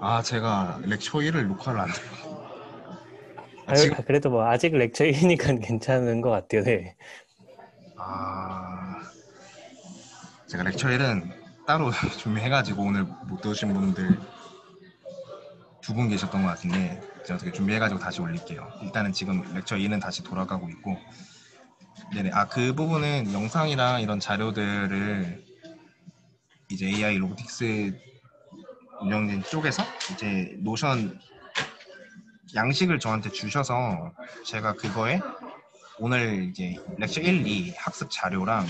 아, 제가 렉처 1을 녹화를 안 해요. 지금, 그래도 뭐 아직 렉처 1이니까 괜찮은 것 같아요. 네. 아, 제가 렉처 1은 따로 준비해가지고 오늘 못 오신 분들 두 분 계셨던 것 같은데, 제가 어떻게 준비해가지고 다시 올릴게요. 일단은 지금 렉처 2는 다시 돌아가고 있고, 네네. 아, 그 부분은 영상이랑 이런 자료들을 이제 AI 로보틱스 운영진 쪽에서 이제 노션 양식을 저한테 주셔서 제가 그거에 오늘 이제 렉처 1, 2 학습 자료랑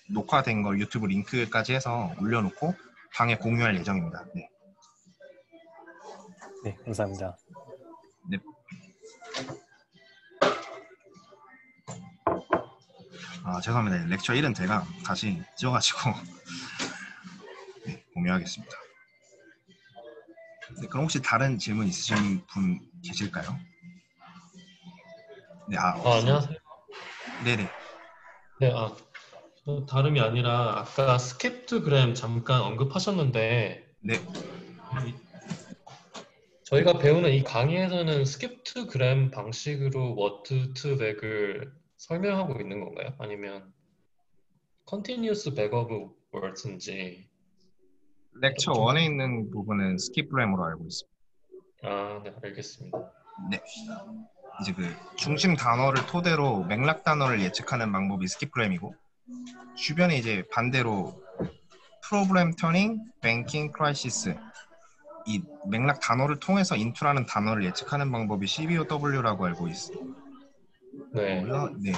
녹화된 걸 유튜브 링크까지 해서 올려놓고 방에 공유할 예정입니다. 네. 네, 감사합니다. 네. 아, 죄송합니다. 렉처 1은 제가 다시 지워가지고 네, 공유하겠습니다. 네, 그럼 혹시 다른 질문 있으신 분 계실까요? 네, 아, 없습니다. 안녕하세요. 네네. 네, 저 다름이 아니라 아까 스캡트그램 잠깐 언급하셨는데 네. 이- 저희가 배우는 이 강의에서는 스캡트그램 방식으로 워드 투 백을 설명하고 있는 건가요? 아니면 컨티뉴어스 백오브 월드인지 렉처 좀 1에 있는 부분은 스킵프레임으로 알고 있습니다. 네, 알겠습니다. 네. 이제 그 중심 단어를 토대로 맥락 단어를 예측하는 방법이 스킵프레임이고 주변에 이제 반대로 프로블렘 터닝, 뱅킹 크라이시스 이 맥락 단어를 통해서 인투라는 단어를 예측하는 방법이 CBOW라고 알고 네, 있고요. 네.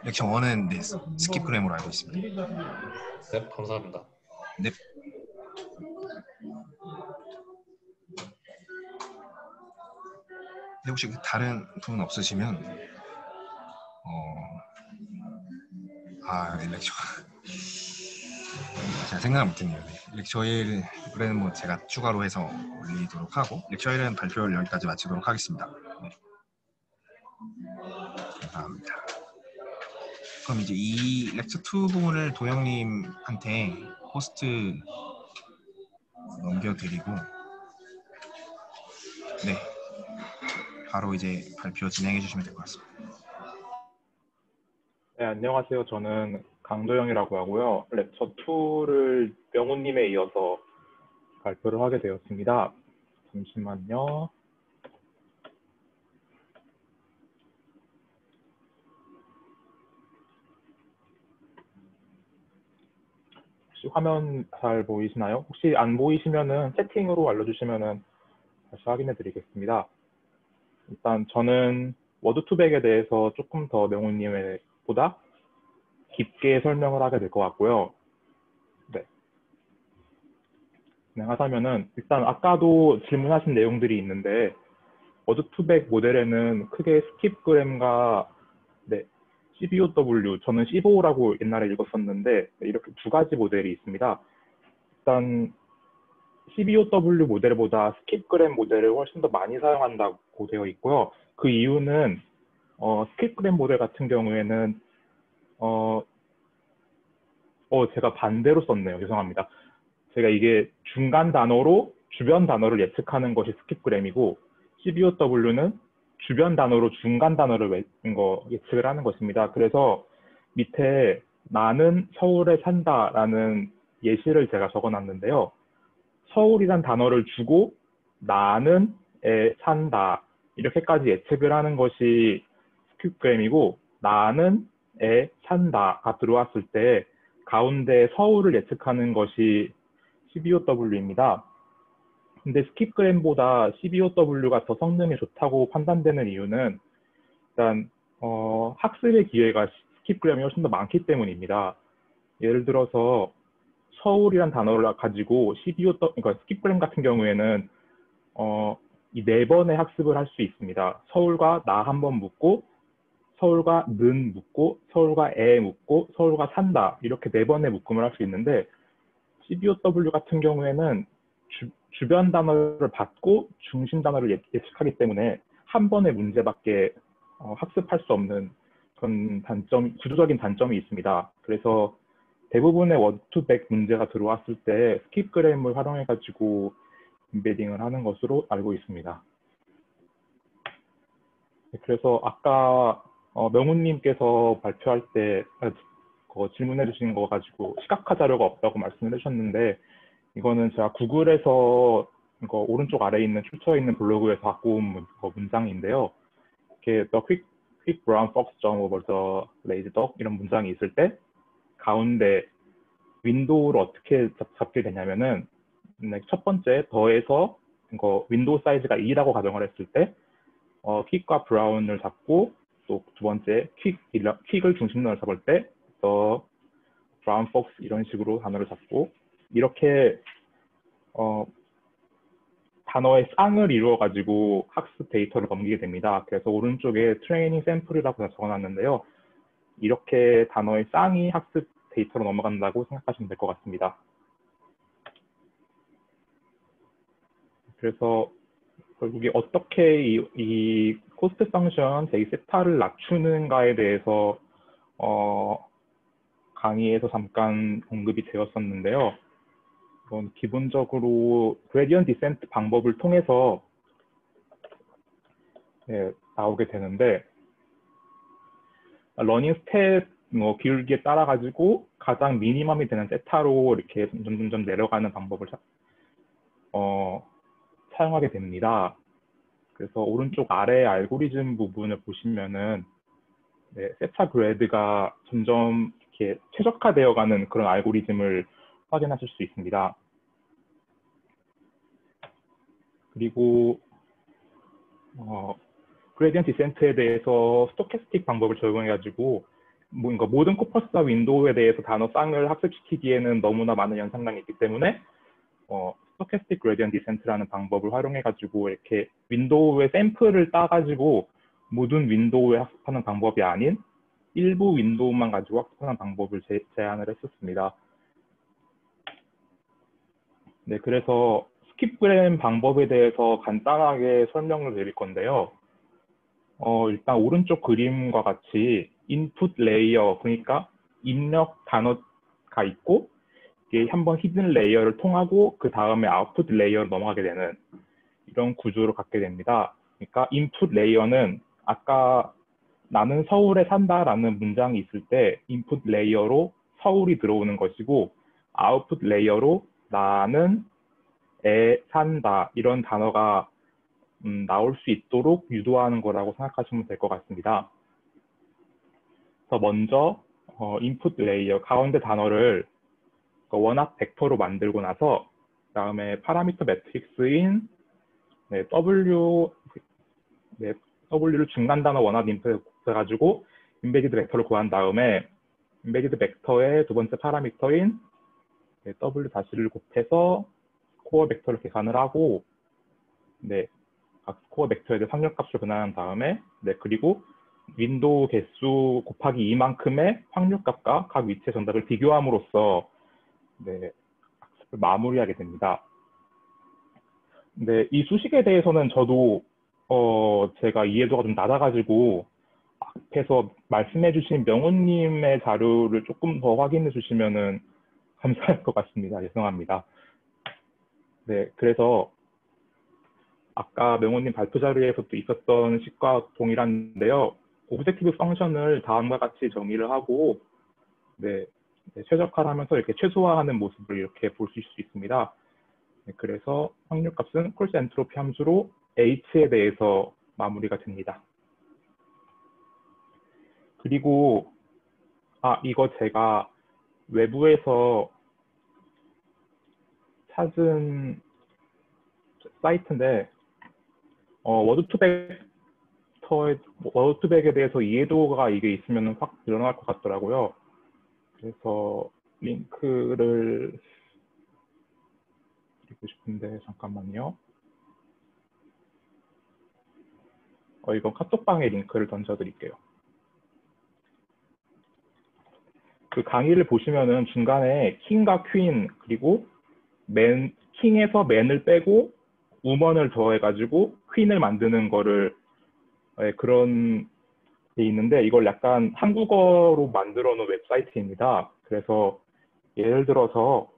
렉션 1은 네, 스킵그램으로 알고 있습니다. 네, 감사합니다. 네. 네, 혹시 다른 분 없으시면 네, 렉션 제가 생각을 못했네요. 네. 렉처 1은 뭐 제가 추가로 해서 올리도록 하고 렉처 1은 발표를 여기까지 마치도록 하겠습니다. 네, 감사합니다. 그럼 이제 이 렉처 2 부분을 도영님한테 호스트 넘겨드리고 네, 바로 이제 발표 진행해 주시면 될 것 같습니다. 네, 안녕하세요. 저는 강도영이라고 하고요. 렉처 2를 명훈님에 이어서 발표를 하게 되었습니다. 잠시만요. 혹시 화면 잘 보이시나요? 혹시 안 보이시면은 채팅으로 알려주시면은 다시 확인해 드리겠습니다. 일단 저는 워드2백에 대해서 조금 더 명훈님보다 깊게 설명을 하게 될 것 같고요. 네, 진행하자면은 일단 아까도 질문하신 내용들이 있는데 워드2백 모델에는 크게 스킵그램과 네, CBOW, 저는 C5라고 옛날에 읽었었는데 이렇게 두 가지 모델이 있습니다. 일단 CBOW 모델보다 스킵그램 모델을 훨씬 더 많이 사용한다고 되어 있고요. 그 이유는 스킵그램 모델 같은 경우에는 어, 제가 반대로 썼네요. 죄송합니다. 제가 이게 중간 단어로 주변 단어를 예측하는 것이 스킵그램이고 CBOW는 주변 단어로 중간 단어를 예측을 하는 것입니다. 그래서 밑에 나는 서울에 산다라는 예시를 제가 적어놨는데요. 서울이란 단어를 주고 나는 에 산다 이렇게까지 예측을 하는 것이 스킵그램이고 나는 에 산다가 들어왔을 때 가운데 서울을 예측하는 것이 CBOW입니다. 근데 스킵그램보다 CBOW가 더 성능이 좋다고 판단되는 이유는 일단 학습의 기회가 스킵그램이 훨씬 더 많기 때문입니다. 예를 들어서 서울이란 단어를 가지고 그러니까 스킵그램 같은 경우에는 이 네 번의 학습을 할 수 있습니다. 서울과 나 한 번 묻고 서울과 는 묻고 서울과 에 묻고 서울과 산다 이렇게 네 번의 묶음을 할 수 있는데 CBOW 같은 경우에는 주변 단어를 받고 중심 단어를 예측하기 때문에 한 번의 문제밖에 학습할 수 없는 그런 구조적인 단점이 있습니다. 그래서 대부분의 원투백 문제가 들어왔을 때 스킵그램을 활용해가지고 임베딩을 하는 것으로 알고 있습니다. 그래서 아까 명훈님께서 발표할 때 질문해 주신 거 가지고 시각화 자료가 없다고 말씀을 해주셨는데, 이거는 제가 구글에서 이거 오른쪽 아래에 있는 출처에 있는 블로그에서 갖고 온 문장인데요. 이렇게 the quick brown fox jump over the lazy dog 이런 문장이 있을 때 가운데 윈도우를 어떻게 잡게 되냐면은, 첫 번째 더해서 이거 윈도우 사이즈가 2라고 가정을 했을 때 퀵과 브라운을 잡고, 또 두 번째 퀵을 중심으로 잡을 때 the brown fox 이런 식으로 단어를 잡고, 이렇게 단어의 쌍을 이루어 가지고 학습 데이터를 넘기게 됩니다. 그래서 오른쪽에 트레이닝 샘플이라고 적어놨는데요. 이렇게 단어의 쌍이 학습 데이터로 넘어간다고 생각하시면 될 것 같습니다. 그래서 결국에 어떻게 이 코스트 펑션 j 세타를 낮추는가에 대해서 강의에서 잠깐 언급이 되었었는데요. 이건 기본적으로 그레디언트 디센트 방법을 통해서 나오게 되는데, 러닝 스텝 기울기에 따라 가지고 가장 미니멈이 되는 세타로 이렇게 점점 내려가는 방법을 사용하게 됩니다. 그래서 오른쪽 아래 알고리즘 부분을 보시면은 세타 그레드가 점점 이렇게 최적화되어가는 그런 알고리즘을 확인하실 수 있습니다. 그리고 그레디언트 디센트에 대해서 스토캐스틱 방법을 적용해가지고 뭔가 모든 코퍼스와 윈도우에 대해서 단어 쌍을 학습시키기에는 너무나 많은 연산량이 있기 때문에 스토캐스틱 그레디언트 디센트라는 방법을 활용해가지고 이렇게 윈도우의 샘플을 따가지고 모든 윈도우에 학습하는 방법이 아닌 일부 윈도우만 가지고 학습하는 방법을 제안을 했었습니다. 네, 그래서 스킵그램 방법에 대해서 간단하게 설명을 드릴 건데요. 일단 오른쪽 그림과 같이 인풋 레이어, 그러니까 입력 단어가 있고, 이게 한번 히든 레이어를 통하고 그 다음에 아웃풋 레이어로 넘어가게 되는 이런 구조를 갖게 됩니다. 그러니까 인풋 레이어는 아까 나는 서울에 산다라는 문장이 있을 때 인풋 레이어로 서울이 들어오는 것이고, 아웃풋 레이어로 나는 애 산다 이런 단어가 나올 수 있도록 유도하는 거라고 생각하시면 될 것 같습니다. 그래서 먼저 인풋 레이어 가운데 단어를 원합 벡터로 만들고 나서, 그다음에 파라미터 매트릭스인 W를 중간 단어 원합 인풋에 곱해가지고 임베디드 벡터를 구한 다음에 임베디드 벡터의 두 번째 파라미터인 W 다시를 곱해서 스코어 벡터를 계산을 하고, 각 스코어 벡터에 대해 확률값을 변환한 다음에 그리고 윈도우 개수 곱하기 2만큼의 확률값과 각 위치의 정답을 비교함으로써 학습을 마무리하게 됩니다. 이 수식에 대해서는 저도 제가 이해도가 좀 낮아가지고 앞에서 말씀해주신 명훈님의 자료를 조금 더 확인해 주시면은 감사할 것 같습니다. 죄송합니다. 그래서 아까 명훈님 발표 자료에서도 있었던 식과 동일한데요. 오브젝티브 펑션을 다음과 같이 정의를 하고 최적화를 하면서 이렇게 최소화하는 모습을 이렇게 볼 수 있습니다. 그래서 확률값은 콜스 엔트로피 함수로 H에 대해서 마무리가 됩니다. 그리고 이거 제가 외부에서 찾은 사이트인데 워드투백에 대해서 이해도가 이게 있으면 확 늘어날 것 같더라고요. 그래서 링크를 드리고 싶은데 잠깐만요. 이건 카톡방에 링크를 던져드릴게요. 그 강의를 보시면은 중간에 킹과 퀸 그리고 킹에서 맨을 빼고 우먼을 더해가지고 퀸을 만드는 거를 그런 게 있는데, 이걸 약간 한국어로 만들어 놓은 웹사이트입니다. 그래서 예를 들어서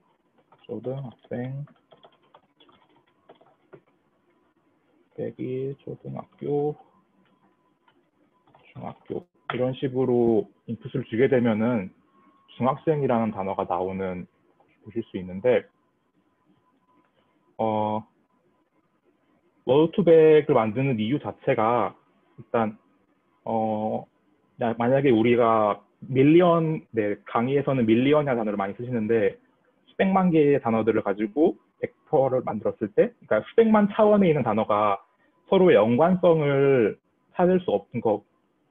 초등학생 빼기 초등학교, 중학교 이런 식으로 인풋을 주게 되면은 중학생이라는 단어가 나오는 보실 수 있는데 워드2백을 만드는 이유 자체가 일단 만약에 우리가 강의에서는 밀리언이라는 단어를 많이 쓰시는데 수백만 개의 단어들을 가지고 벡터를 만들었을 때, 그러니까 수백만 차원에 있는 단어가 서로의 연관성을 찾을 수 없는 거,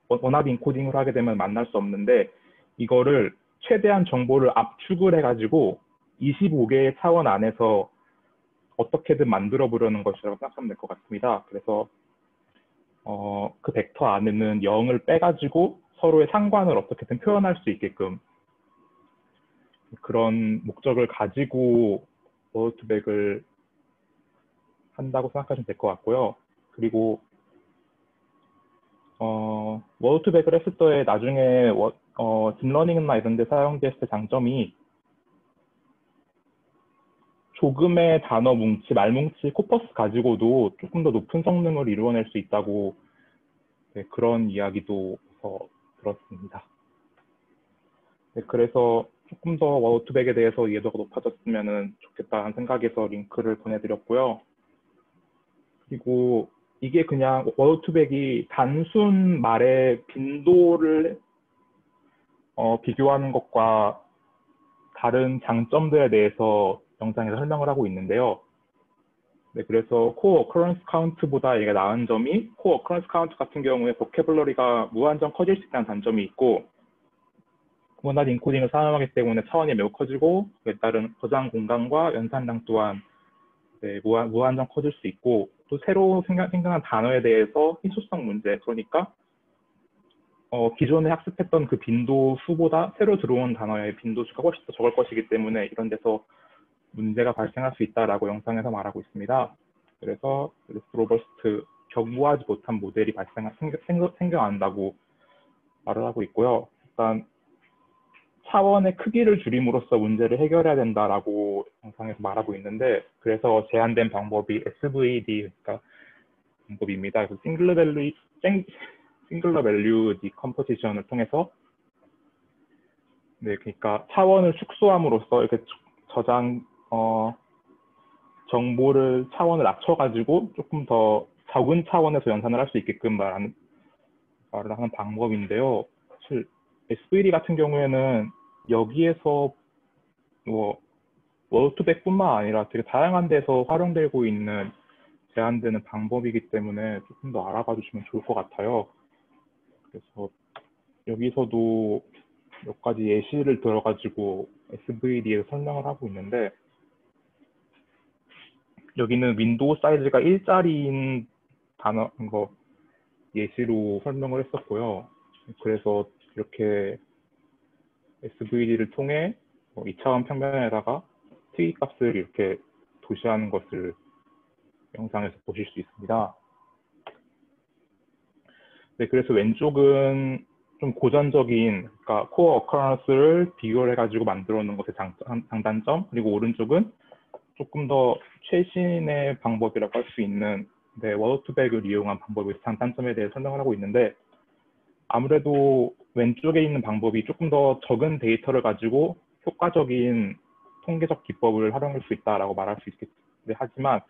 원합 인코딩을 하게 되면 만날 수 없는데 이거를 최대한 정보를 압축을 해가지고 25개의 차원 안에서 어떻게든 만들어 보려는 것이라고 생각하면 될 것 같습니다. 그래서 그 벡터 안에는 0을 빼가지고 서로의 상관을 어떻게든 표현할 수 있게끔 그런 목적을 가지고 워드2백을 한다고 생각하시면 될 것 같고요. 그리고 워드2백을 했을 때 나중에 딥러닝이나 이런 데 사용됐을 때 장점이 조금의 단어 뭉치, 말뭉치, 코퍼스 가지고도 조금 더 높은 성능을 이루어낼 수 있다고 그런 이야기도 들었습니다. 그래서 조금 더 워드2백에 대해서 이해도가 높아졌으면 좋겠다는 생각에서 링크를 보내드렸고요. 그리고 이게 그냥 워드2백이 단순 말의 빈도를 비교하는 것과 다른 장점들에 대해서 영상에서 설명을 하고 있는데요. 네, 그래서 코어 어커런스 카운트보다 얘가 나은 점이 코어 어커런스 카운트 같은 경우에 보캐블러리가 무한정 커질 수 있다는 단점이 있고 원활 인코딩을 사용하기 때문에 차원이 매우 커지고 그에 따른 저장 공간과 연산량 또한 무한정 커질 수 있고 또 새로 생겨난 단어에 대해서 희소성 문제, 그러니까 기존에 학습했던 그 빈도 수보다 새로 들어온 단어의 빈도 수가 훨씬 더 적을 것이기 때문에 이런 데서 문제가 발생할 수 있다라고 영상에서 말하고 있습니다. 그래서 로버스트, 견고하지 못한 모델이 생겨난다고 말을 하고 있고요. 일단 차원의 크기를 줄임으로써 문제를 해결해야 된다라고 영상에서 말하고 있는데 그래서 제안된 방법이 SVD 그러니까 방법입니다. 그래서 싱글러 밸류 디컴포지션을 통해서 그러니까 차원을 축소함으로써 이렇게 정보를 차원을 낮춰가지고 조금 더 적은 차원에서 연산을 할 수 있게끔 말을 하는 방법인데요. 사실 SVD 같은 경우에는 여기에서 워드2백뿐만 아니라 되게 다양한 데서 활용되고 있는 제한되는 방법이기 때문에 조금 더 알아봐 주시면 좋을 것 같아요. 그래서 여기서도 몇 가지 예시를 들어가지고 SVD에서 설명을 하고 있는데 여기는 윈도우 사이즈가 1짜리인 단어인 거 예시로 설명을 했었고요. 그래서 이렇게 SVD를 통해 2차원 평면에다가 트위 값을 이렇게 도시하는 것을 영상에서 보실 수 있습니다. 네, 그래서 왼쪽은 좀 고전적인, 그러니까 코어 어커런스를 비교를 해가지고 만들어 놓은 것의 장단점, 그리고 오른쪽은 조금 더 최신의 방법이라고 할 수 있는 워드2백을 이용한 방법의 장단점에 대해 설명을 하고 있는데 아무래도 왼쪽에 있는 방법이 조금 더 적은 데이터를 가지고 효과적인 통계적 기법을 활용할 수 있다라고 말할 수 있겠는데 하지만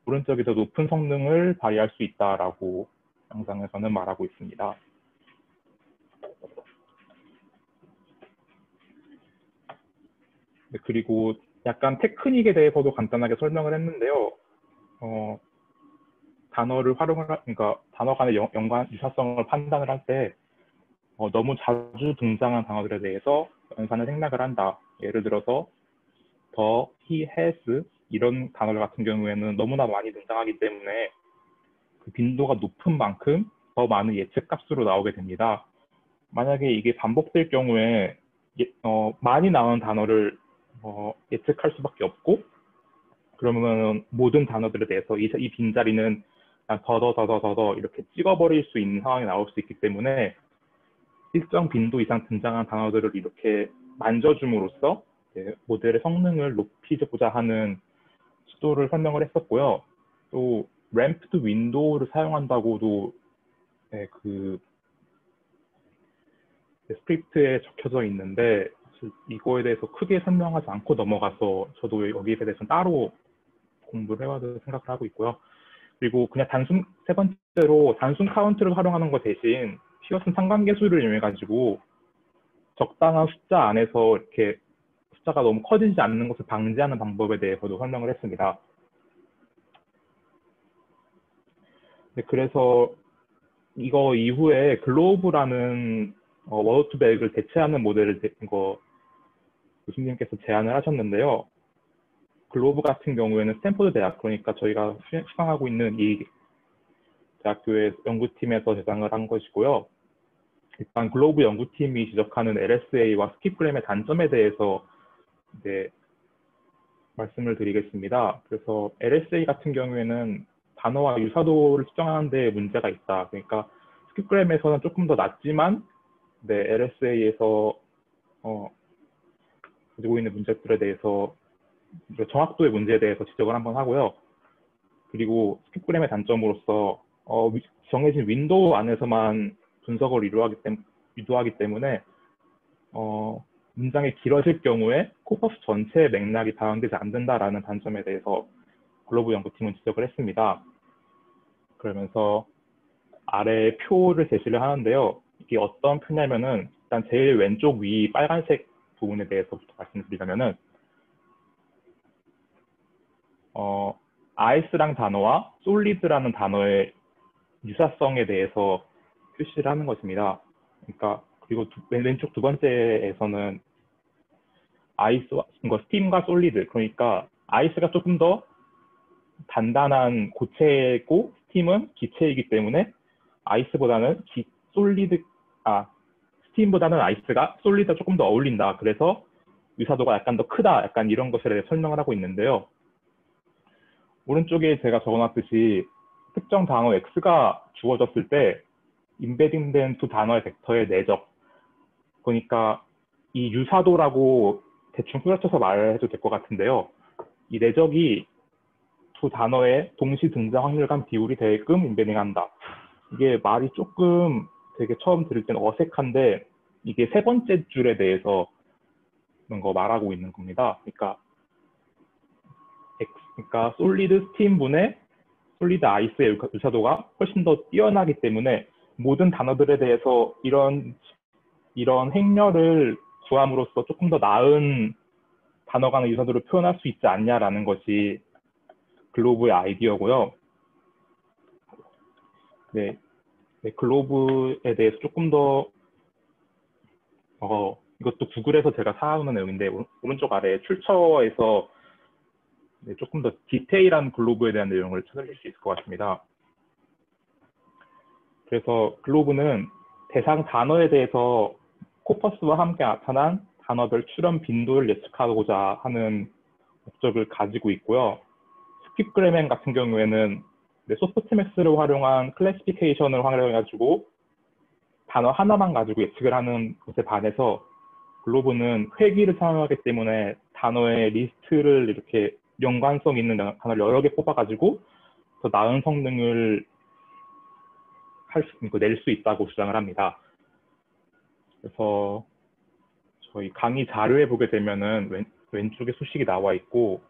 오른쪽이 더 높은 성능을 발휘할 수 있다라고 영상에서는 말하고 있습니다. 그리고 약간 테크닉에 대해서도 간단하게 설명을 했는데요. 그러니까 단어 간의 연관 유사성을 판단을 할 때 너무 자주 등장한 단어들에 대해서 연산을 생략을 한다. 예를 들어서 the, he, has 이런 단어들 같은 경우에는 너무나 많이 등장하기 때문에 그 빈도가 높은 만큼 더 많은 예측값으로 나오게 됩니다. 만약에 이게 반복될 경우에 많이 나오는 단어를 예측할 수밖에 없고 그러면 모든 단어들에 대해서 이 빈자리는 더 이렇게 찍어버릴 수 있는 상황이 나올 수 있기 때문에 일정 빈도 이상 등장한 단어들을 이렇게 만져줌으로써 모델의 성능을 높이고자 하는 시도를 설명을 했었고요. 또 램프드 윈도우를 사용한다고도 네, 스크립트에 적혀져 있는데 사실 이거에 대해서 크게 설명하지 않고 넘어가서 저도 여기에 대해서 따로 공부를 해와야 생각을 하고 있고요. 그리고 그냥 세 번째로 단순 카운트를 활용하는 것 대신 피어슨 상관계수를 이용해 가지고 적당한 숫자 안에서 이렇게 숫자가 너무 커지지 않는 것을 방지하는 방법에 대해서도 설명을 했습니다. 네, 그래서 이거 이후에 글로브라는 워드2백을 대체하는 모델을 교수님께서 제안을 하셨는데요. 글로브 같은 경우에는 스탠포드 대학, 그러니까 저희가 수강하고 있는 이 대학교의 연구팀에서 제작을 한 것이고요. 일단 글로브 연구팀이 지적하는 LSA와 스킵그램의 단점에 대해서 말씀을 드리겠습니다. 그래서 LSA 같은 경우에는 단어와 유사도를 측정하는 데 문제가 있다. 그러니까 스킵그램에서는 조금 더 낮지만 LSA에서 가지고 있는 문제들에 대해서 정확도의 문제에 대해서 지적을 한번 하고요. 그리고 스킵그램의 단점으로서 정해진 윈도우 안에서만 분석을 유도하기 때문에 문장이 길어질 경우에 코퍼스 전체의 맥락이 반영되지 않는다라는 단점에 대해서 글로브 연구팀은 지적을 했습니다. 그러면서 아래 표를 제시를 하는데요. 이게 어떤 표냐면은 일단 제일 왼쪽 위 빨간색 부분에 대해서부터 말씀드리자면은 아이스랑 단어와 솔리드라는 단어의 유사성에 대해서 표시를 하는 것입니다. 그러니까 그리고 왼쪽 두 번째에서는 스팀과 솔리드, 그러니까 아이스가 조금 더 단단한 고체고 스팀은 기체이기 때문에 스팀보다는 아이스가 솔리드가 조금 더 어울린다. 그래서 유사도가 약간 더 크다. 약간 이런 것에 대해 설명을 하고 있는데요. 오른쪽에 제가 적어놨듯이 특정 단어 X가 주어졌을 때 임베딩된 두 단어의 벡터의 내적, 그러니까 이 유사도라고 대충 후려쳐서 말해도 될 것 같은데요. 이 내적이 두 단어의 동시 등장 확률간 비율이 되게끔 임베딩한다. 이게 말이 조금 되게 처음 들을 때는 어색한데 이게 세 번째 줄에 대해서 말하고 있는 겁니다. 그러니까 솔리드 스팀분의 솔리드 아이스의 유사도가 훨씬 더 뛰어나기 때문에 모든 단어들에 대해서 이런 행렬을 구함으로써 조금 더 나은 단어 간의 유사도를 표현할 수 있지 않냐라는 것이 글로브의 아이디어고요. 글로브에 대해서 조금 더 이것도 구글에서 제가 사오는 내용인데 오른쪽 아래 출처에서 조금 더 디테일한 글로브에 대한 내용을 찾으실 수 있을 것 같습니다. 그래서 글로브는 대상 단어에 대해서 코퍼스와 함께 나타난 단어별 출현 빈도를 예측하고자 하는 목적을 가지고 있고요. 스킵그래멘 같은 경우에는 소프트맥스를 활용한 클래시피케이션을 활용해가지고 단어 하나만 가지고 예측을 하는 것에 반해서 글로브는 회귀를 사용하기 때문에 단어의 리스트를 이렇게 연관성 있는 단어를 여러 개 뽑아가지고 더 나은 성능을 낼 수 있다고 주장을 합니다. 그래서 저희 강의 자료에 보게 되면은 왼쪽에 소식이 나와 있고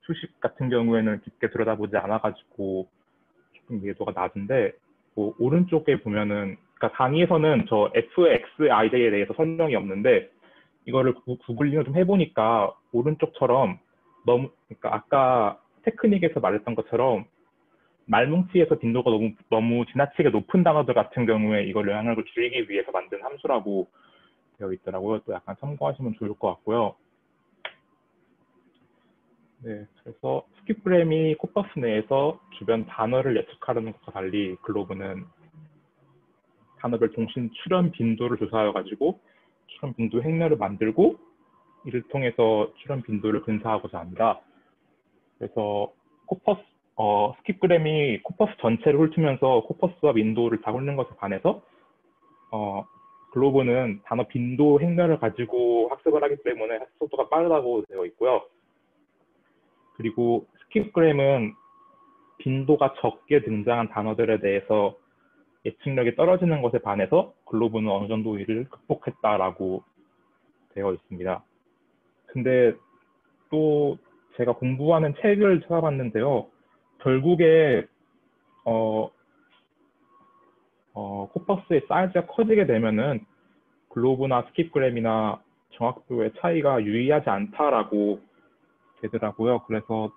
소식 같은 경우에는 깊게 들여다보지 않아가지고 조금 이해도가 낮은데 오른쪽에 보면은 그러니까 강의에서는 저 FXIJ에 대해서 설명이 없는데 이거를 구글링을 좀 해보니까 오른쪽처럼 그러니까 아까 테크닉에서 말했던 것처럼 말뭉치에서 빈도가 너무 지나치게 높은 단어들 같은 경우에 이걸 영향력을 줄이기 위해서 만든 함수라고 되어 있더라고요. 또 약간 참고하시면 좋을 것 같고요. 그래서 스킵그램이 코퍼스 내에서 주변 단어를 예측하는 것과 달리 글로브는 단어별 동시 출현 빈도를 조사하여가지고 출현 빈도 행렬을 만들고 이를 통해서 출현 빈도를 근사하고자 합니다. 그래서 스킵그램이 코퍼스 전체를 훑으면서 코퍼스와 윈도우를 다 훑는 것에 반해서 글로브는 단어 빈도 행렬을 가지고 학습을 하기 때문에 학습 속도가 빠르다고 되어 있고요. 그리고 스킵그램은 빈도가 적게 등장한 단어들에 대해서 예측력이 떨어지는 것에 반해서 글로브는 어느 정도 이를 극복했다라고 되어 있습니다. 근데 또 제가 공부하는 책을 찾아봤는데요. 결국에 코퍼스의 사이즈가 커지게 되면은 글로브나 스킵그램이나 정확도의 차이가 유의하지 않다라고 되더라고요. 그래서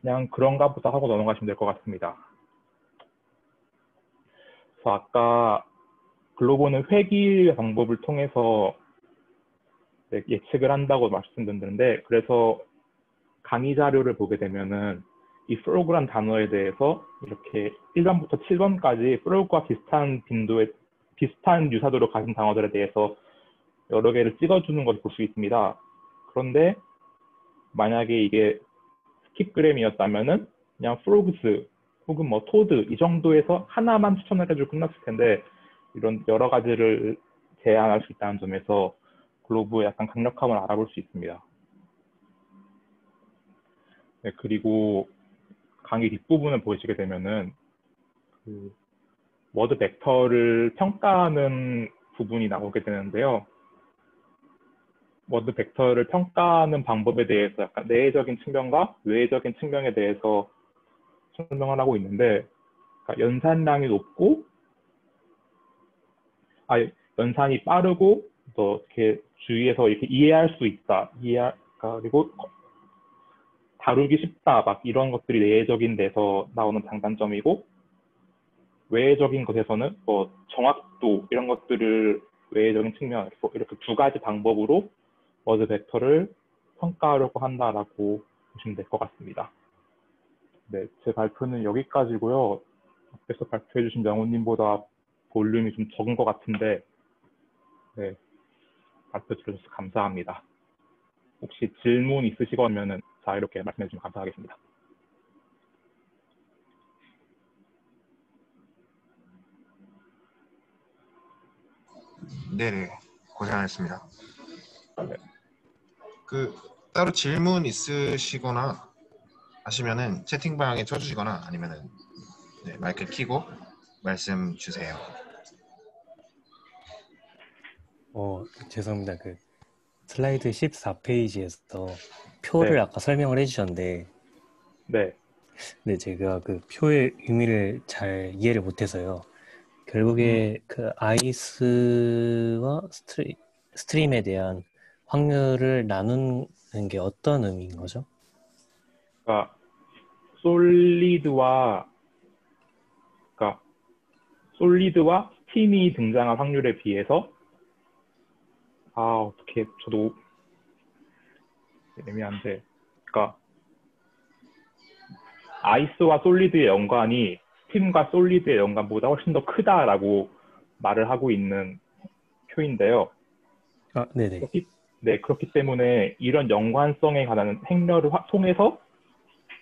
그냥 그런가 보다 하고 넘어가시면 될 것 같습니다. 그래서 아까 글로브는 회귀 방법을 통해서 예측을 한다고 말씀드렸는데, 그래서 강의 자료를 보게 되면은 이 프로그란 단어에 대해서 이렇게 1번부터 7번까지 프로그와 비슷한 빈도의 비슷한 유사도로 가진 단어들에 대해서 여러 개를 찍어주는 것을 볼 수 있습니다. 그런데 만약에 이게 스킵그램이었다면은 그냥 프로그스 혹은 뭐 토드 이 정도에서 하나만 추천을 해주고 끝났을 텐데, 이런 여러 가지를 제한할 수 있다는 점에서 글로브의 약간 강력함을 알아볼 수 있습니다. 네, 그리고 강의 뒷부분을 보시게 되면은 그 워드 벡터를 평가하는 부분이 나오게 되는데요. 워드 벡터를 평가하는 방법에 대해서 약간 내적인 측면과 외적인 측면에 대해서 설명을 하고 있는데, 그러니까 연산량이 높고, 연산이 빠르고, 또 이렇게 주위에서 이렇게 이해할 수 있다, 그리고 다루기 쉽다, 막 이런 것들이 내적인 데서 나오는 장단점이고, 외적인 것에서는 뭐 정확도 이런 것들을 외적인 측면, 이렇게 두 가지 방법으로 워드 벡터를 평가하려고 한다라고 보시면 될 것 같습니다. 네, 제 발표는 여기까지고요. 앞에서 발표해 주신 명호님보다 볼륨이 좀 적은 것 같은데, 네, 발표 들어주셔서 감사합니다. 혹시 질문 있으시거나 자유롭게 말씀해 주시면 감사하겠습니다. 네네, 고생하셨습니다. 네. 따로 질문 있으시거나 하시면은 채팅방에 쳐주시거나 아니면은 네, 마이크 켜고 말씀 주세요. 죄송합니다. 그 슬라이드 14페이지에서 표를 네. 아까 설명을 해주셨는데, 네. 네, 제가 그 표의 의미를 잘 이해를 못해서요. 결국에 그 아이스와 스트림에 대한 확률을 나누는 게 어떤 의미인 거죠? 그러니까 솔리드와 스팀이 등장한 확률에 비해서, 어떻게 저도 애매한데, 그러니까 아이스와 솔리드의 연관이 스팀과 솔리드의 연관보다 훨씬 더 크다라고 말을 하고 있는 표인데요. 네네. 그렇기 때문에 이런 연관성에 관한 행렬을 통해서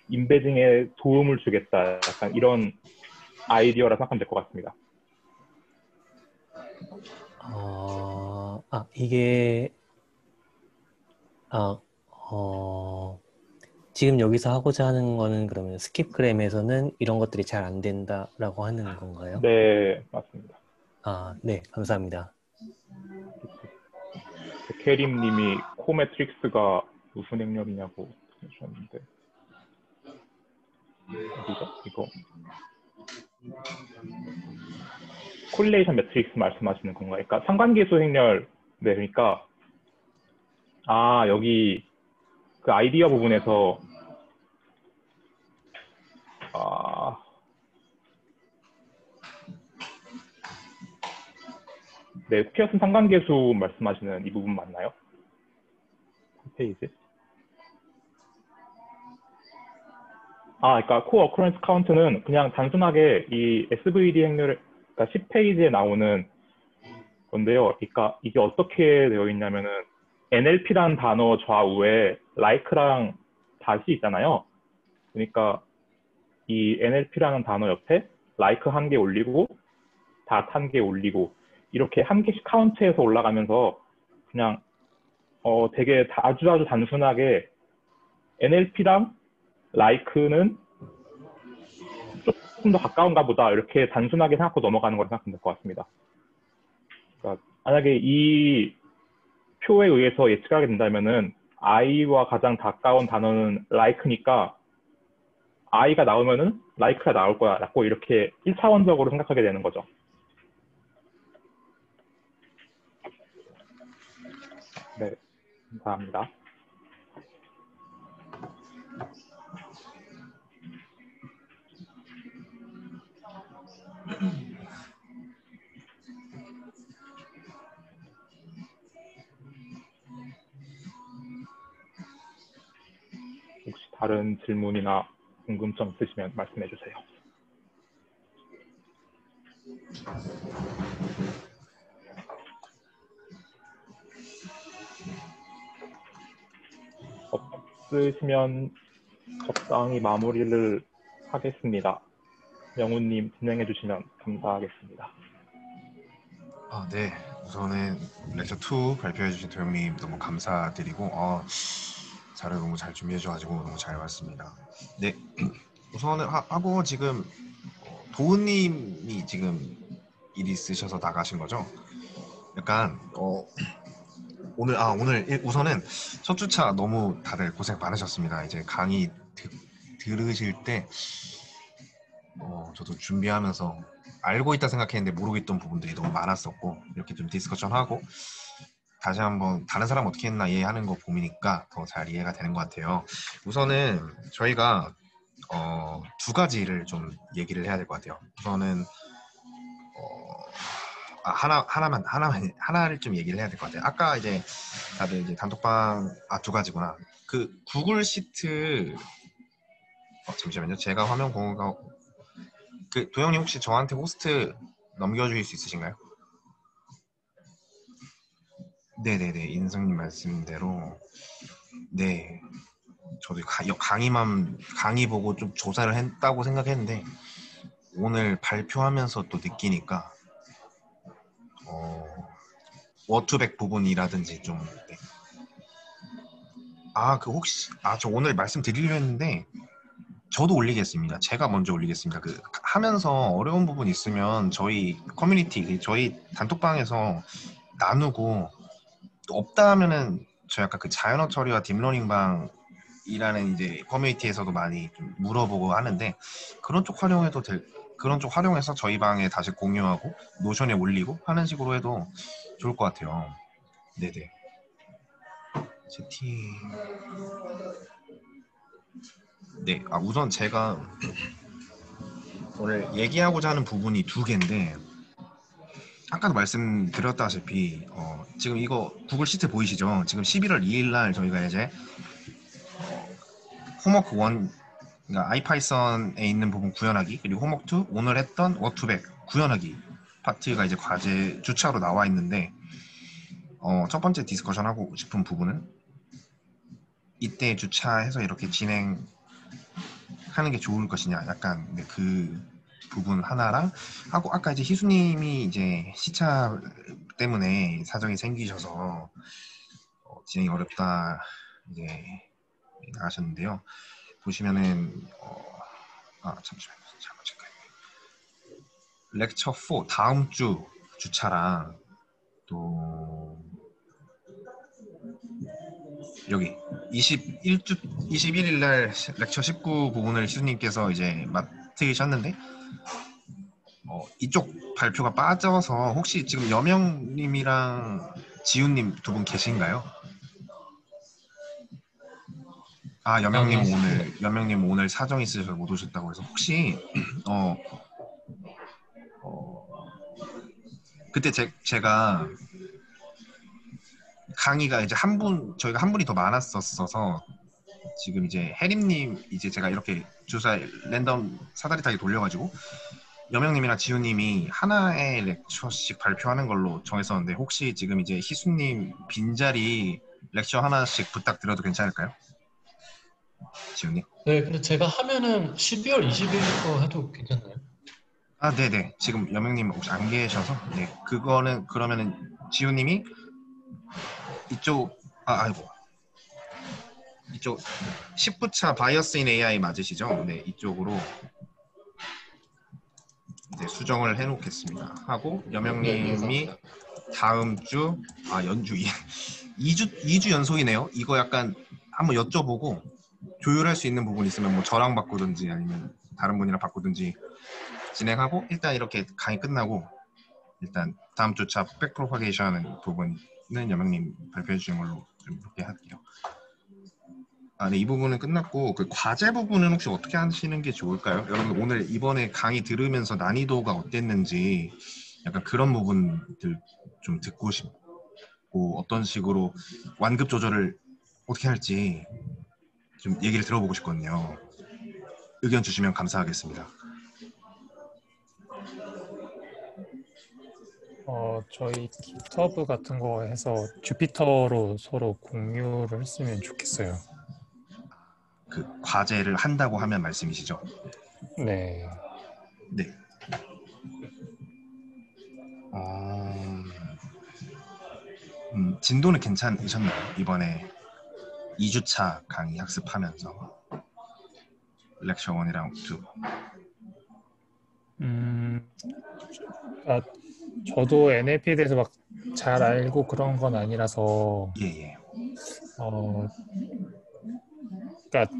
인베딩에 도움을 주겠다, 약간 이런 아이디어라 생각하면 될 것 같습니다. 이게 지금 여기서 하고자 하는 거는 그러면 스킵그램에서는 이런 것들이 잘 안 된다라고 하는 건가요? 네, 맞습니다. 네, 감사합니다. 백혜림님이 코매트릭스가 무슨 행렬이냐고 해주셨는데, 어디죠? 이거 콜리레이션 매트릭스 말씀하시는 건가요? 그러니까 상관계수 행렬. 네, 그러니까 여기 그 아이디어 부분에서 네, 피어슨 상관계수 말씀하시는 이 부분 맞나요? 페이지. 그러니까 코어 어커런스 카운트는 그냥 단순하게 이 SVD 행렬을, 그러니까 10페이지에 나오는 건데요. 그러니까 이게 어떻게 되어 있냐면은 NLP라는 단어 좌우에 like랑 다시 있잖아요. 그러니까 이 NLP라는 단어 옆에 like 한 개 올리고 dot 한 개 올리고 이렇게 한 개씩 카운트해서 올라가면서 그냥 되게 아주 단순하게 NLP랑 like는 좀 더 가까운가 보다 이렇게 단순하게 생각하고 넘어가는 거라 생각하면 될 것 같습니다. 그러니까 만약에 이 표에 의해서 예측하게 된다면은 I와 가장 가까운 단어는 like니까 I가 나오면은 like가 나올 거야 라고 이렇게 1차원적으로 생각하게 되는 거죠. 네, 감사합니다. 혹시 다른 질문이나 궁금점 있으시면 말씀해 주세요. 없으시면 적당히 마무리를 하겠습니다. 명훈님 진행해 주시면 감사하겠습니다. 네. 우선은 렉처 2 발표해 주신 도영님 너무 감사드리고 자료 너무 잘 준비해 주셔가지고 너무 잘 봤습니다. 네. 우선은 하고 지금 도훈님이 지금 일 있으셔서 나가신 거죠? 약간 오늘 우선은 첫 주차 너무 다들 고생 많으셨습니다. 이제 강의 들으실 때 저도 준비하면서 알고 있다 생각했는데 모르겠던 부분들이 너무 많았었고 이렇게 좀 디스커션하고 다시 한번 다른 사람 어떻게 했나 이해하는 거 보니까 더 잘 이해가 되는 것 같아요. 우선은 저희가 두 가지를 좀 얘기를 해야 될 것 같아요. 우선은 하나를 좀 얘기를 해야 될 것 같아요. 아까 이제 다들 이제 단톡방 두 가지구나. 그 구글 시트 잠시만요. 제가 화면 공유가 도영님 혹시 저한테 호스트 넘겨주실 수 있으신가요? 네네네, 인성님 말씀대로 네, 저도 강의 보고 좀 조사를 했다고 생각했는데 오늘 발표하면서 또 느끼니까 워투백 부분이라든지 좀 네. 저 오늘 말씀드리려 했는데 저도 올리겠습니다. 제가 먼저 올리겠습니다. 하면서 어려운 부분 있으면 저희 커뮤니티, 저희 단톡방에서 나누고 없다 하면은 저 약간 자연어 처리와 딥러닝 방이라는 이제 커뮤니티에서도 많이 좀 물어보고 하는데 그런 쪽 활용해서 저희 방에 다시 공유하고 노션에 올리고 하는 식으로 해도 좋을 것 같아요. 네네. 채팅. 네, 우선 제가 오늘 얘기하고자 하는 부분이 두 개인데 아까도 말씀드렸다시피 지금 이거 구글 시트 보이시죠? 지금 11월 2일 날 저희가 이제 홈워크 1 그러니까 아이파이썬에 있는 부분 구현하기 그리고 홈워크 2 오늘 했던 워투백 구현하기 파트가 이제 과제 주차로 나와 있는데 첫 번째 디스커션 하고 싶은 부분은 이때 주차해서 이렇게 진행하는 게 좋을 것이냐 약간 그 부분 하나랑 하고 아까 이제 희수님이 이제 시차 때문에 사정이 생기셔서 진행이 어렵다 이제 나가셨는데요. 보시면은 잠시만요. 잘못 체크했네. 렉처 4 다음 주 주차랑 또 여기 21일 날 렉처 19 부분을 희수님께서 이제 맡으셨는데 이쪽 발표가 빠져서 혹시 지금 여명님이랑 지훈님 두 분 계신가요? 여명님 오늘 사정 있으셔서 못 오셨다고 해서 혹시 그때 제가 강의가 이제 저희가 한 분이 더 많았었어서 지금 이제 혜림님 이제 제가 이렇게 주사 랜덤 사다리 타기 돌려가지고 여명님이랑 지훈님이 하나의 렉처씩 발표하는 걸로 정했었는데 혹시 지금 이제 희수님 빈자리 렉처 하나씩 부탁드려도 괜찮을까요? 지훈님? 네, 근데 제가 하면은 12월 20일 거 해도 괜찮나요? 네네. 지금 여명님 혹시 안 계셔서 네 그거는 그러면은 지훈님이 이쪽 이쪽 10부차 바이어스 인 AI 맞으시죠? 네 이쪽으로 네, 수정을 해놓겠습니다. 하고 여명님이 다음 주 연주 2주 연속이네요. 이거 약간 한번 여쭤보고 조율할 수 있는 부분 있으면 뭐 저랑 바꾸든지 아니면 다른 분이랑 바꾸든지 진행하고 일단 이렇게 강의 끝나고 일단 다음 주차 백프로파게이션 하는 부분은 여명님 발표해 주신 걸로 좀 이렇게 할게요. 네, 이 부분은 끝났고 그 과제 부분은 혹시 어떻게 하시는 게 좋을까요? 여러분 오늘 이번에 강의 들으면서 난이도가 어땠는지 약간 그런 부분들 좀 듣고 싶고 어떤 식으로 완급 조절을 어떻게 할지 좀 얘기를 들어보고 싶거든요. 의견 주시면 감사하겠습니다. 저희 깃허브 같은 거 해서 주피터로 서로 공유를 했으면 좋겠어요. 그 과제를 한다고 하면 말씀이시죠? 네. 네. 진도는 괜찮으셨나요? 이번에 2주차 강의 학습하면서 렉처 1이랑 2. 저도 NLP에 대해서 막 잘 알고 그런 건 아니라서 예. 그러니까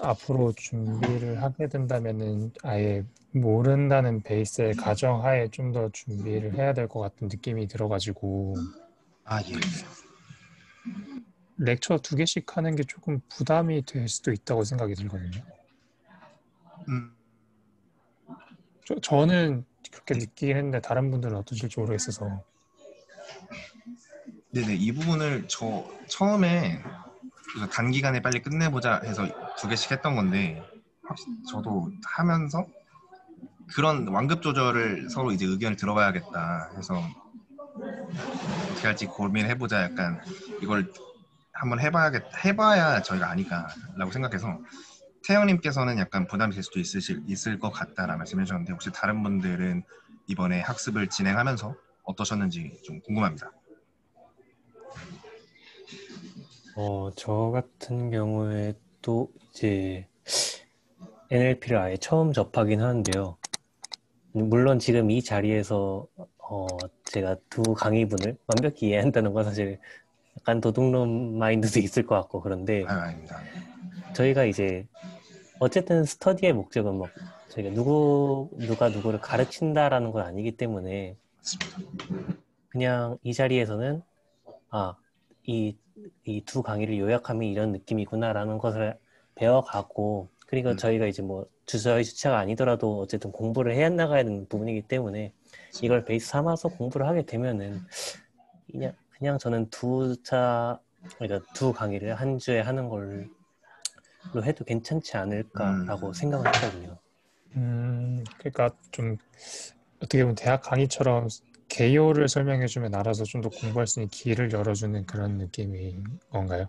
앞으로 준비를 하게 된다면은 아예 모른다는 베이스의 가정하에 좀 더 준비를 해야 될 것 같은 느낌이 들어가지고 예. 렉처 2개씩 하는 게 조금 부담이 될 수도 있다고 생각이 들거든요. 저는 그렇게 느끼긴 했는데 다른 분들은 어떠실지 모르겠어서. 네네, 이 부분을 저 처음에 단기간에 빨리 끝내보자 해서 2개씩 했던 건데 저도 하면서 그런 완급 조절을 서로 이제 의견을 들어봐야겠다 해서 어떻게 할지 고민해보자 약간 이걸 한번 해봐야 저희가 아니까라고 생각해서 태영님께서는 약간 부담이 될 수도 있을 것 같다라는 말씀해 주셨는데 혹시 다른 분들은 이번에 학습을 진행하면서 어떠셨는지 좀 궁금합니다. 저 같은 경우에도 이제 NLP를 아예 처음 접하긴 하는데요. 물론 지금 이 자리에서 제가 2강의분을 완벽히 이해한다는 건 사실 약간 도둑놈 마인드도 있을 것 같고 그런데 아닙니다. 저희가 이제 어쨌든 스터디의 목적은 뭐 저희가 누가 누구를 가르친다라는 건 아니기 때문에 그냥 이 자리에서는 이 2강의를 요약하면 이런 느낌이구나라는 것을 배워가고 그리고 저희가 이제 뭐 저희 주체가 아니더라도 어쨌든 공부를 해야 나가야 되는 부분이기 때문에 이걸 베이스 삼아서 공부를 하게 되면은 그냥 저는 그러니까 2강의를 한 주에 하는 걸로 해도 괜찮지 않을까라고 생각을 했거든요. 그러니까 좀 어떻게 보면 대학 강의처럼 개요를 설명해주면 알아서 좀 더 공부할 수 있는 길을 열어주는 그런 느낌인 건가요?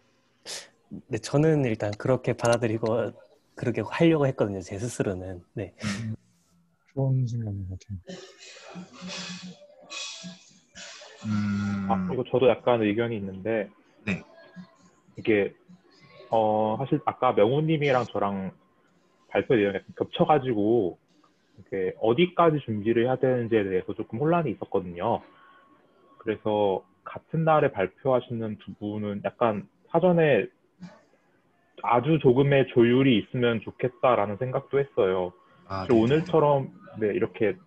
네, 저는 일단 그렇게 받아들이고 그렇게 하려고 했거든요. 제 스스로는. 네. 좋은 생각인 것 같아요. 이거 저도 약간 의견이 있는데 네. 이게 사실 아까 명호님이랑 저랑 발표 내용이 약간 겹쳐가지고 이게 어디까지 준비를 해야 되는지에 대해서 조금 혼란이 있었거든요. 그래서 같은 날에 발표하시는 두 분은 약간 사전에 아주 조금의 조율이 있으면 좋겠다라는 생각도 했어요. 오늘처럼 이렇게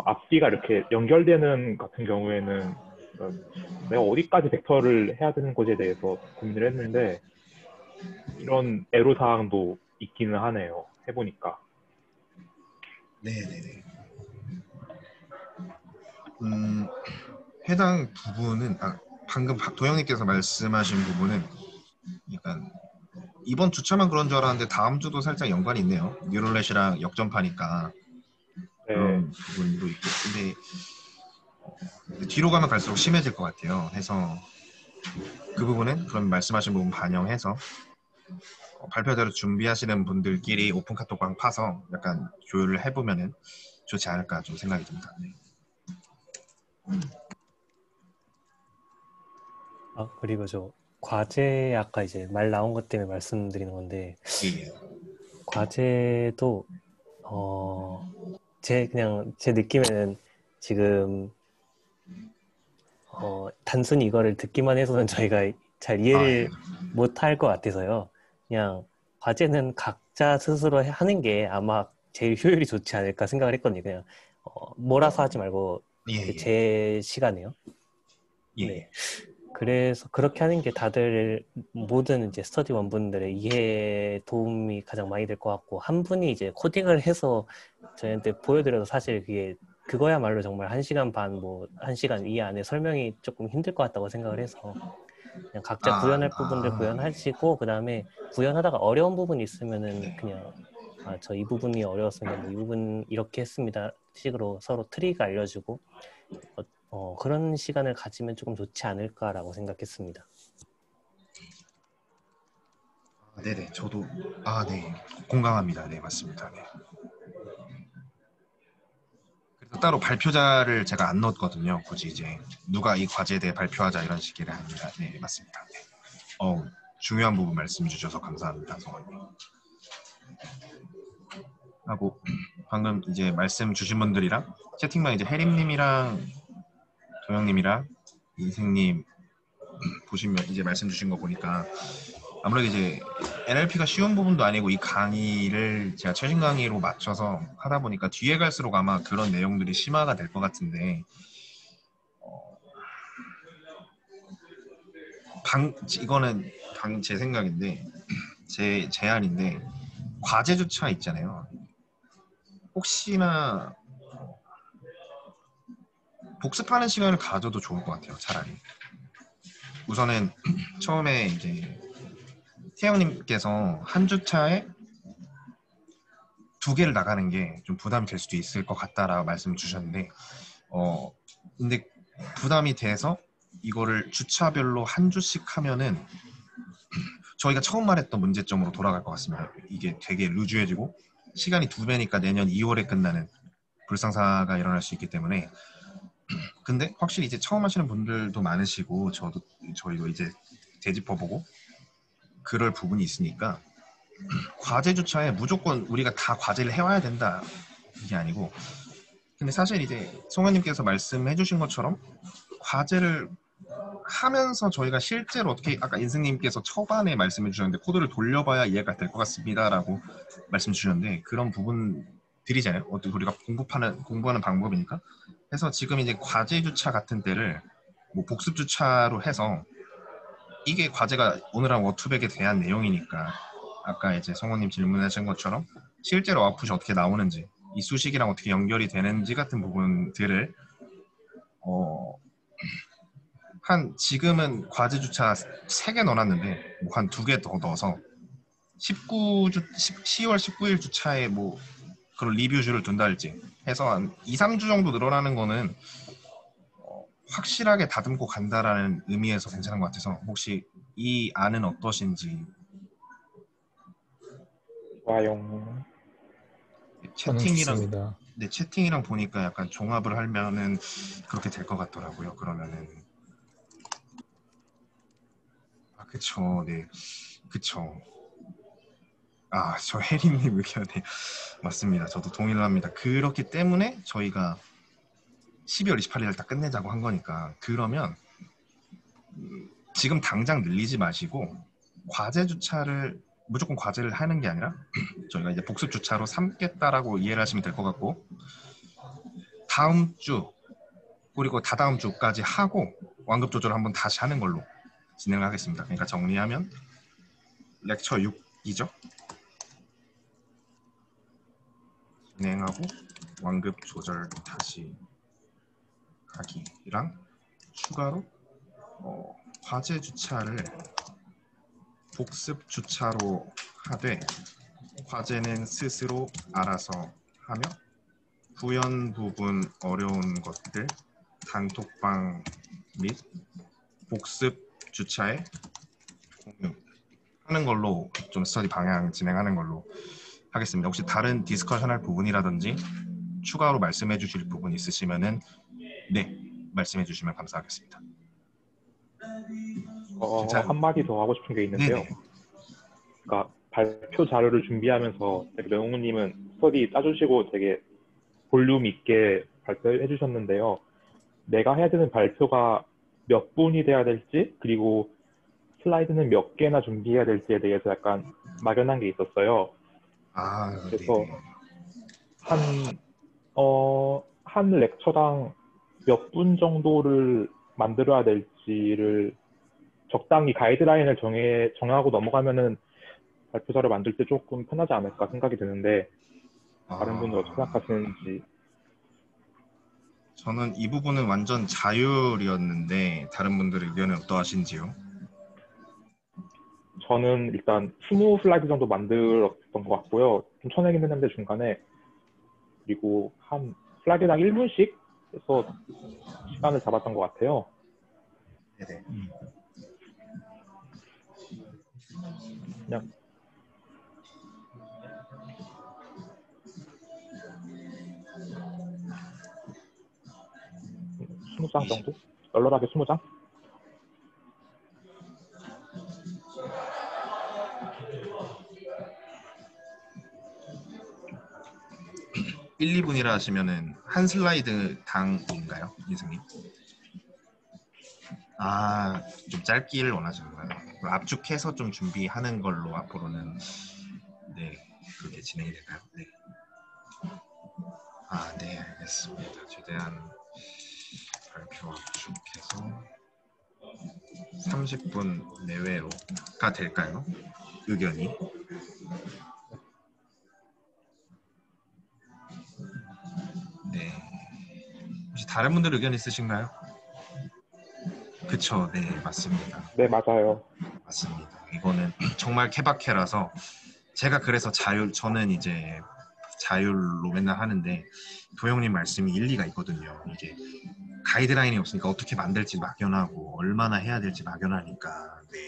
앞뒤가 이렇게 연결되는 같은 경우에는 내가 어디까지 벡터를 해야 되는 것에 대해서 고민을 했는데 이런 애로사항도 있기는 하네요. 해보니까. 네네네. 해당 부분은 방금 도영님께서 말씀하신 부분은 약간 이번 주차만 그런 줄 알았는데 다음 주도 살짝 연관이 있네요. 뉴럴렛이랑 역전파니까 그런 부분도 있고 근데 뒤로 가면 갈수록 심해질 것 같아요. 해서 그 부분은 그런 말씀하신 부분 반영해서 발표대로 준비하시는 분들끼리 오픈 카톡방 파서 약간 조율을 해보면은 좋지 않을까 좀 생각이 듭니다. 네. 그리고 저 과제 아까 이제 말 나온 것 때문에 말씀드리는 건데 예. 과제도 제 느낌에는 지금 단순히 이거를 듣기만 해서는 저희가 잘 아, 예. 이해를 못할 것 같아서요. 그냥 과제는 각자 스스로 하는 게 아마 제일 효율이 좋지 않을까 생각을 했거든요. 그냥 몰아서 하지 말고 예, 예. 제 시간에요. 예. 네. 그래서 그렇게 하는 게 다들 모든 이제 스터디원 분들의 이해에 도움이 가장 많이 될 것 같고, 한 분이 이제 코딩을 해서 저희한테 보여드려도 사실 그거야말로 정말 1시간 반, 뭐 1시간 이 안에 설명이 조금 힘들 것 같다고 생각을 해서 그냥 각자 구현할 부분들 구현하시고, 그 다음에 구현하다가 어려운 부분이 있으면은 그냥 저 이 부분이 어려웠습니다, 뭐 이 부분 이렇게 했습니다 식으로 서로 트릭 알려주고 그런 시간을 가지면 조금 좋지 않을까라고 생각했습니다. 네네, 저도 네, 공감합니다. 네, 맞습니다. 네. 그래서 따로 발표자를 제가 안 넣었거든요. 굳이 이제 누가 이 과제에 대해 발표하자 이런 식이 아니라, 네, 맞습니다. 네. 중요한 부분 말씀 주셔서 감사합니다, 성원님. 하고 방금 이제 말씀 주신 분들이랑 채팅방 이제 혜림님이랑 도영님이랑 인생님 보시면 이제 말씀 주신 거 보니까 아무래도 이제 NLP가 쉬운 부분도 아니고 이 강의를 제가 최신 강의로 맞춰서 하다 보니까 뒤에 갈수록 아마 그런 내용들이 심화가 될 것 같은데 이거는 제 생각인데 제 제안인데 과제 주차 있잖아요. 혹시나 복습하는 시간을 가져도 좋을 것 같아요. 차라리 우선은 처음에 이제 태영님께서 한 주차에 2개를 나가는 게 좀 부담이 될 수도 있을 것 같다라고 말씀 주셨는데 근데 부담이 돼서 이거를 주차별로 한 주씩 하면은 저희가 처음 말했던 문제점으로 돌아갈 것 같습니다. 이게 되게 루즈해지고 시간이 2배니까 내년 2월에 끝나는 불상사가 일어날 수 있기 때문에 근데 확실히 이제 처음 하시는 분들도 많으시고 저희도 이제 되짚어보고 그럴 부분이 있으니까 과제 주차에 무조건 우리가 다 과제를 해와야 된다 이게 아니고 근데 사실 이제 송현님께서 말씀해 주신 것처럼 과제를 하면서 저희가 실제로 어떻게 아까 인승님께서 초반에 말씀해 주셨는데 코드를 돌려봐야 이해가 될 것 같습니다 라고 말씀 주셨는데 그런 부분들이잖아요. 어떻게 우리가 공부하는 방법이니까 그래서 지금 이제 과제 주차 같은 때를 뭐 복습 주차로 해서 이게 과제가 오늘한 워투백에 대한 내용이니까 아까 이제 성호님 질문하신 것처럼 실제로 아웃풋이 어떻게 나오는지 이 수식이랑 어떻게 연결이 되는지 같은 부분들을 지금은 과제 주차 3개 넣어놨는데 뭐 한 2개 더 넣어서 10월 19일 주차에 뭐 그런 리뷰주를 둔다 할지 해서 한 2, 3주 정도 늘어나는 거는 확실하게 다듬고 간다라는 의미에서 괜찮은 것 같아서 혹시 이 안은 어떠신지. 좋아요. 저는 좋습니다. 채팅이랑 보니까 약간 종합을 하면은 그렇게 될 것 같더라고요. 그러면은 그쵸, 네, 그쵸. 저 혜림님 의견에 맞습니다. 저도 동의를 합니다. 그렇기 때문에 저희가 12월 28일 날 다 끝내자고 한 거니까 그러면 지금 당장 늘리지 마시고 과제 주차를 무조건 과제를 하는 게 아니라 저희가 이제 복습 주차로 삼겠다라고 이해를 하시면 될 것 같고 다음 주 그리고 다다음 주까지 하고 완급 조절을 한번 다시 하는 걸로 진행을 하겠습니다. 그러니까 정리하면 렉처 6이죠. 진행하고 완급 조절 다시 하기랑 추가로 과제 주차를 복습 주차로 하되 과제는 스스로 알아서 하며 구현 부분 어려운 것들 단톡방 및 복습 주차에 공유하는 걸로 좀 스터디 방향 진행하는 걸로 하겠습니다. 혹시 다른 디스커션 할 부분이라든지 추가로 말씀해 주실 부분 있으시면은 네 말씀해 주시면 감사하겠습니다. 한마디 더 하고 싶은 게 있는데요. 네네. 그러니까 발표 자료를 준비하면서 명우님은 스터디 짜주시고 되게 볼륨 있게 발표해 주셨는데요. 내가 해야 되는 발표가 몇 분이 돼야 될지, 그리고 슬라이드는 몇 개나 준비해야 될지에 대해서 약간 막연한 게 있었어요. 아, 그래서 네네. 한 렉처당 몇 분 정도를 만들어야 될지를 적당히 가이드라인을 정하고 넘어가면은 발표자를 만들 때 조금 편하지 않을까 생각이 드는데, 다른 분들 어떻게 생각하시는지. 저는 이 부분은 완전 자율이었는데 다른 분들의 의견은 어떠하신지요? 저는 일단 20슬라이드 정도 만들었던 것 같고요. 좀 쳐내긴 했는데 중간에. 그리고 한 슬라이드당 1분씩 해서 시간을 잡았던 것 같아요. 네네. 그냥 20장 정도? 널널하게 20장? 일, 2분이라 하시면은 한 슬라이드 당인가요, 이승님? 아, 좀 짧기를 원하시는가요? 압축해서 좀 준비하는 걸로 앞으로는 네, 그렇게 진행이 될까요? 네. 아, 네, 알겠습니다. 최대한 발표 압축해서 30분 내외로가 될까요? 의견이? 네. 혹시 다른 분들 의견 있으신가요? 그쵸, 네, 맞습니다. 네, 맞아요. 맞습니다. 이거는 정말 케바케라서 제가 그래서 저는 이제 자율로 맨날 하는데 도영님 말씀이 일리가 있거든요. 이게 가이드라인이 없으니까 어떻게 만들지 막연하고 얼마나 해야 될지 막연하니까. 네.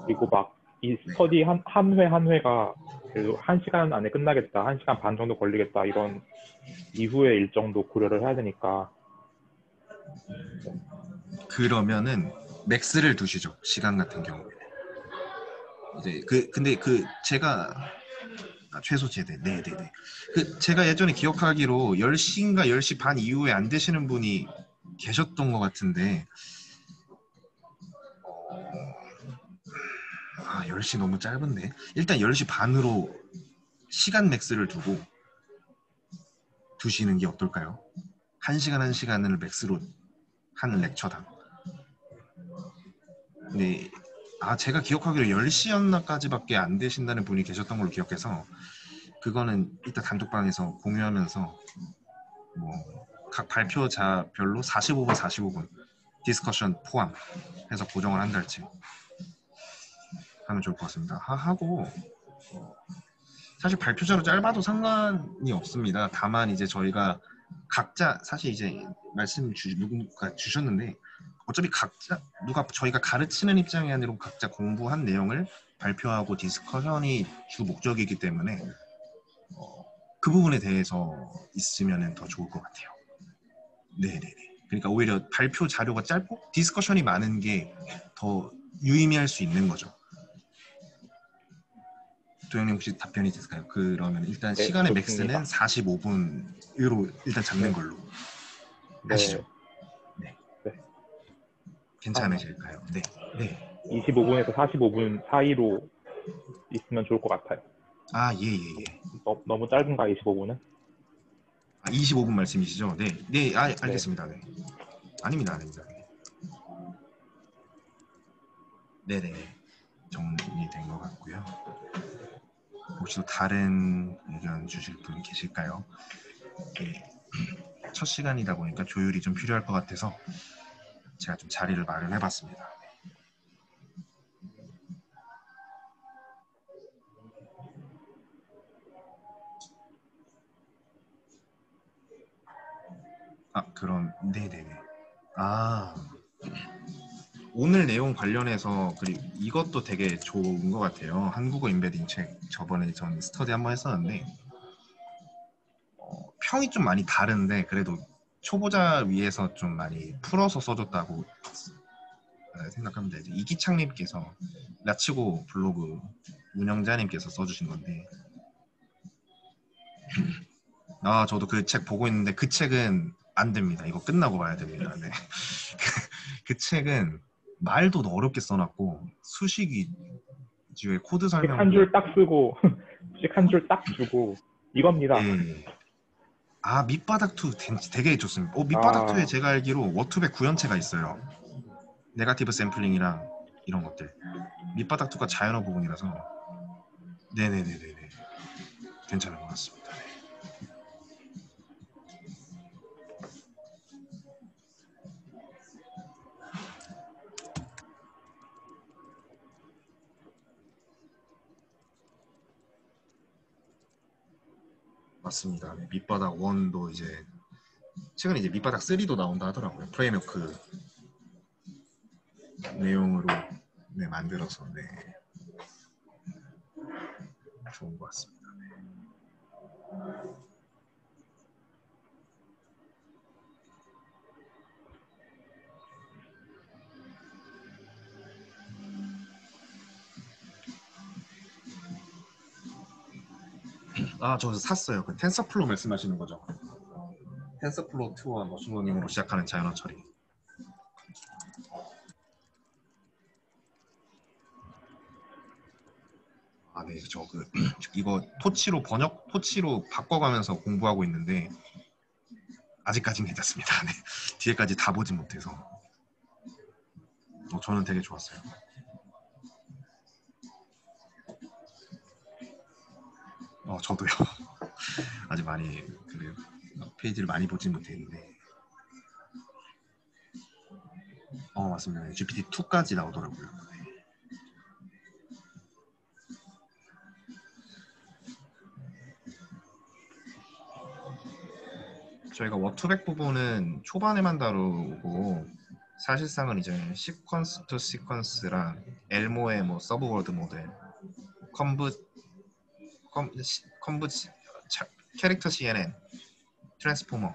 그리고 막 이 스터디 한 회 한 회가 그래도 1시간 안에 끝나겠다, 1시간 반 정도 걸리겠다, 이런 이후의 일정도 고려를 해야 되니까. 그러면은 맥스를 두시죠. 시간 같은 경우에. 이제 근데 제가 최소 제대. 네네네. 제가 예전에 기억하기로 10시인가 10시 반 이후에 안 되시는 분이 계셨던 것 같은데 10시 너무 짧은데 일단 10시 반으로 시간 맥스를 두시는 게 어떨까요? 1시간 1시간을 맥스로 하는 렉처당. 네. 제가 기억하기로 10시였나까지밖에 안 되신다는 분이 계셨던 걸로 기억해서 그거는 이따 단톡방에서 공유하면서 각 발표자별로 45분 45분 디스커션 포함해서 고정을 한달치 하면 좋을 것 같습니다. 하고 사실 발표자로 짧아도 상관이 없습니다. 다만 이제 저희가 각자 사실 이제 누군가 주셨는데 어차피 각자 저희가 가르치는 입장이 아니라 각자 공부한 내용을 발표하고 디스커션이 주 목적이기 때문에 그 부분에 대해서 있으면 더 좋을 것 같아요. 네네네. 그러니까 오히려 발표 자료가 짧고 디스커션이 많은 게 더 유의미할 수 있는 거죠. 도영님 혹시 답변이 됐을까요? 그러면 일단 네, 시간의 좋습니다. 맥스는 45분으로 일단 잡는 걸로 네. 하시죠. 네. 네. 괜찮으실까요? 네. 네. 25분에서 45분 사이로 있으면 좋을 것 같아요. 예. 너무 짧은가, 25분은? 25분 말씀이시죠? 네. 네, 네. 알겠습니다. 네. 아닙니다. 네네. 정리된 것 같고요. 혹시 또 다른 의견 주실 분 계실까요? 네. 첫 시간이다 보니까 조율이 좀 필요할 것 같아서 제가 좀 자리를 마련해봤습니다. 그럼 네네네. 오늘 내용 관련해서 그리고 이것도 되게 좋은 것 같아요. 한국어 인베딩 책 저번에 전 스터디 한번 했었는데 평이 좀 많이 다른데 그래도 초보자 위해서 좀 많이 풀어서 써줬다고 생각합니다. 이제 이기창님께서 라치고 블로그 운영자님께서 써주신 건데, 저도 그 책 보고 있는데 그 책은 안 됩니다. 이거 끝나고 봐야 됩니다. 네. 그 책은 말도 어렵게 써놨고 수식 위주의 코드 설명. 한 줄 딱 쓰고 한 줄 딱 주고 이겁니다. 네. 밑바닥 2 되게 좋습니다. 밑바닥 2에 제가 알기로 워투백 구현체가 있어요. 네거티브 샘플링이랑 이런 것들. 밑바닥 2가 자연어 부분이라서 네네네네네 괜찮은 것 같습니다. 맞습니다. 밑바닥 1도 이제 최근에 이제 밑바닥 3도 나온다 하더라고요. 프레임워크 내용으로 만들어서 좋은 것 같습니다. 저 샀어요. 그 텐서플로우 말씀하시는 거죠? 텐서플로우 2와 머신러닝으로 시작하는 자연어 처리. 네, 이거 토치로 바꿔가면서 공부하고 있는데 아직까지는 괜찮습니다. 네, 뒤에까지 다 보진 못해서 저는 되게 좋았어요. 저도요. 아직 많이 그래요. 페이지를 많이 보진 못했는데 맞습니다. GPT-2까지 나오더라고요. 저희가 워투백 부분은 초반에만 다루고 사실상은 이제 시퀀스 투 시퀀스랑 엘모의 서브워드 모델, 캐릭터 CNN, 트랜스포머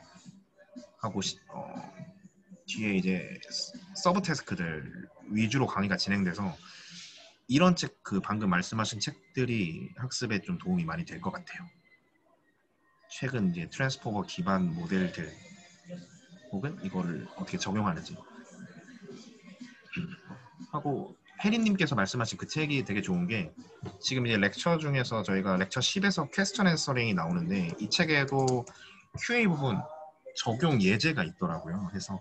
하고 뒤에 이제 서브 태스크들 위주로 강의가 진행돼서 이런 책, 방금 말씀하신 책들이 학습에 좀 도움이 많이 될 것 같아요. 최근 이제 트랜스포머 기반 모델들 혹은 이거를 어떻게 적용하는지 하고 혜린님께서 말씀하신 그 책이 되게 좋은 게 지금 이제 렉처 중에서 저희가 렉처 10에서 퀘스천 앤서링이 나오는데 이 책에도 QA 부분 적용 예제가 있더라고요. 그래서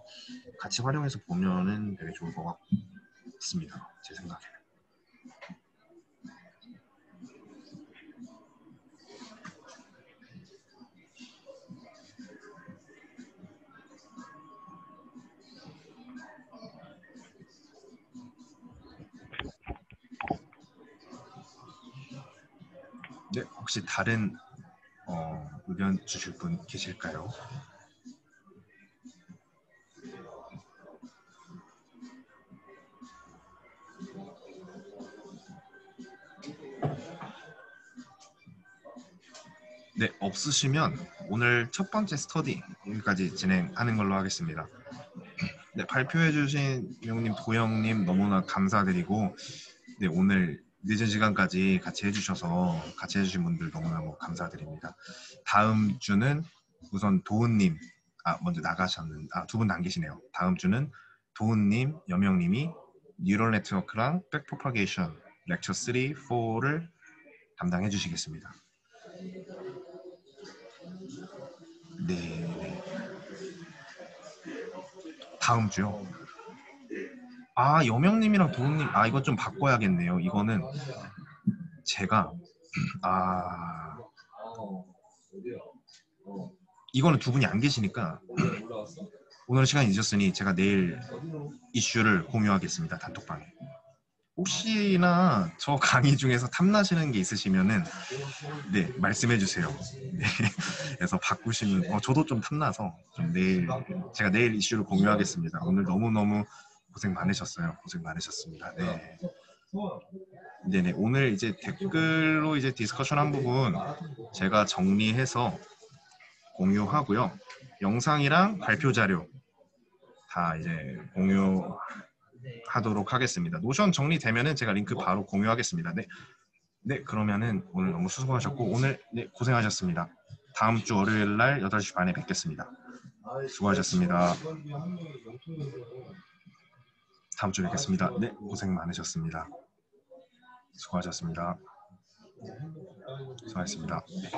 같이 활용해서 보면은 되게 좋을 것 같습니다. 제 생각에는. 네, 혹시 다른 의견 주실 분 계실까요? 네, 없으시면 오늘 첫 번째 스터디 여기까지 진행하는 걸로 하겠습니다. 네, 발표해주신 용님, 도영님 너무나 감사드리고 네, 오늘 늦은 시간까지 같이 해주신 분들 너무너무 감사드립니다. 다음 주는 우선 도훈님, 먼저 나가셨는데 두 분 안 계시네요. 다음 주는 도훈님, 여명님이 뉴럴 네트워크랑 백프로파게이션 렉처 3, 4를 담당해 주시겠습니다. 네. 다음 주요. 여명님이랑 도훈님, 이거 좀 바꿔야겠네요. 이거는 제가 이거는 두 분이 안 계시니까 오늘 시간이 늦었으니 제가 내일 이슈를 공유하겠습니다. 단톡방에. 혹시나 저 강의 중에서 탐나시는 게 있으시면은 네, 말씀해 주세요. 네, 그래서 바꾸시는 저도 좀 탐나서 제가 내일 이슈를 공유하겠습니다. 오늘 너무너무 고생 많으셨어요. 고생 많으셨습니다. 네. 네네, 오늘 이제 댓글로 이제 디스커션 한 부분 제가 정리해서 공유하고요. 영상이랑 발표 자료 다 이제 공유 하도록 하겠습니다. 노션 정리되면은 제가 링크 바로 공유하겠습니다. 네, 네 그러면은 오늘 너무 수고하셨고 오늘 네, 고생하셨습니다. 다음 주 월요일 날 8시 반에 뵙겠습니다. 수고하셨습니다. 다음 주에 뵙겠습니다. 네, 고생 많으셨습니다. 수고하셨습니다. 수고하셨습니다. 네.